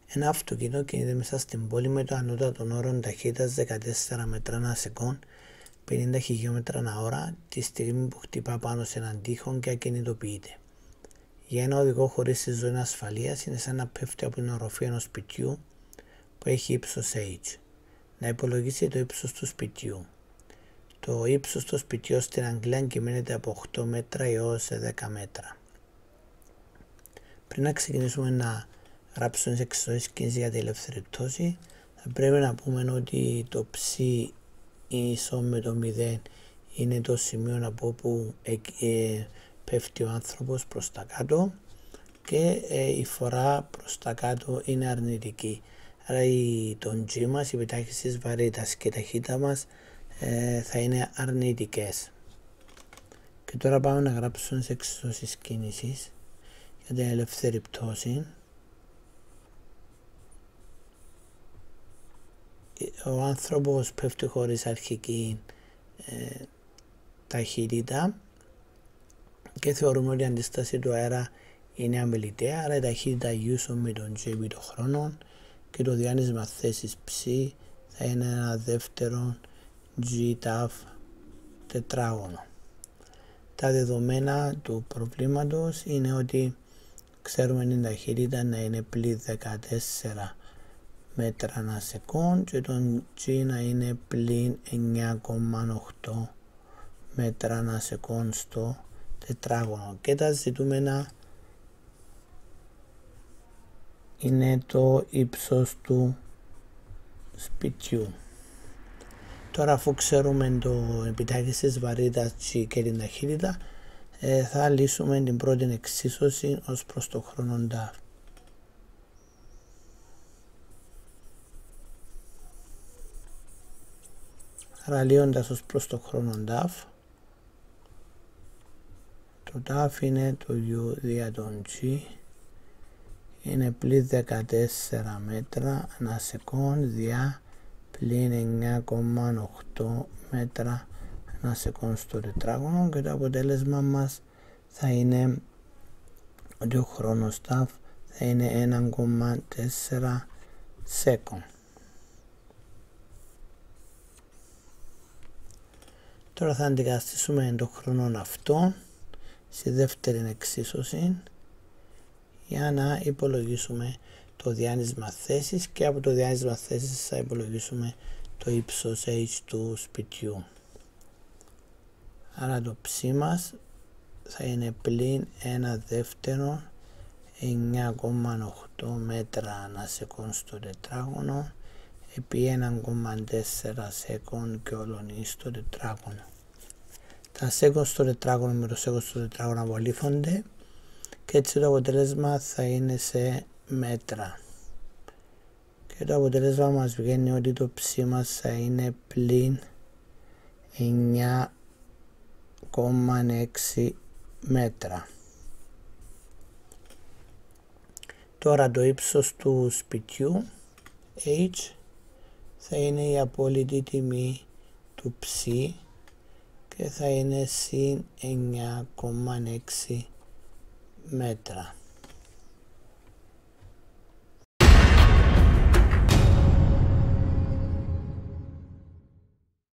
Ένα αυτοκίνητο κινείται μέσα στην πόλη με το ανώτατο όρο ταχύτητας 14 μέτρα ανά σεκόν, 50 χιλιόμετρα ανά ώρα, τη στιγμή που χτυπά πάνω σε έναν τοίχο και ακινητοποιείται. Για ένα οδηγό χωρίς τη ζώνη ασφαλείας είναι σαν να πέφτει από την οροφή ενός σπιτιού που έχει ύψος H. Να υπολογίσει το ύψος του σπιτιού. Το ύψος του σπιτιού στην Αγγλία κυμαίνεται από 8 μέτρα έως 10 μέτρα. Πριν να ξεκινήσουμε να γράψουμε τις εξισώσεις κίνησης για τη ελεύθερη πτώση, θα πρέπει να πούμε ότι το ψ ίσο με το 0 είναι το σημείο από όπου πέφτει ο άνθρωπος προς τα κάτω και η φορά προς τα κάτω είναι αρνητική. Άρα το G μας, η επιτάχυνση της βαρύτητας και η ταχύτητα μας θα είναι αρνητικές. Και τώρα πάμε να γράψουμε τις εξισώσεις κίνησης για την ελεύθερη πτώση. Ο άνθρωπος πέφτει χωρίς αρχική ταχύτητα και θεωρούμε ότι η αντίσταση του αέρα είναι αμεληταία, άρα η ταχύτητα U με τον G επί το χρόνο και το διάνυσμα θέσης ψ θα είναι ένα δεύτερο G ταφ τετράγωνο. Τα δεδομένα του προβλήματος είναι ότι ξέρουμε την ταχύτητα να είναι πλην 14 μέτρα ανά σεκόν και το G να είναι πλην 9,8 μέτρα ανά σεκόν στο τετράγωνο και τα ζητούμενα είναι το ύψος του σπιτιού. Τώρα αφού ξέρουμε το επιτάχυνση της βαρύτητας G και την ταχύτητα, θα λύσουμε την πρώτη εξίσωση ως προς το χρόνο ταφ. Άρα λύοντας ως προς το χρόνο ταφ, το ταφ είναι το U δια τον G, είναι πλην 14 μέτρα ανά σεκόν δια πλην 9,8 μέτρα ανά σεκόν στο τετράγωνο και το αποτέλεσμα μας θα είναι ότι ο χρόνος ταφ θα είναι 1,4 σεκόν. Τώρα θα αντικαταστήσουμε το χρόνο αυτό στη δεύτερη εξίσωση για να υπολογίσουμε το διάνυσμα θέσης και από το διάνυσμα θέσης θα υπολογίσουμε το ύψος H του σπιτιού. Άρα το ψ μας θα είναι πλην 1 δεύτερο 9,8 μέτρα ανά σεκόν στο τετράγωνο επί 1,4 σεκόν και όλον στο τετράγωνο. Τα σεκόν στο τετράγωνο με το σεκόν στο τετράγωνο απολύφονται και έτσι το αποτέλεσμα θα είναι σε μέτρα. Και το αποτέλεσμα μας βγαίνει ότι το ψ μας θα είναι πλην 9,6 μέτρα. Τώρα το ύψος του σπιτιού H θα είναι η απόλυτη τιμή του ψ και θα είναι συν 9,6 μέτρα.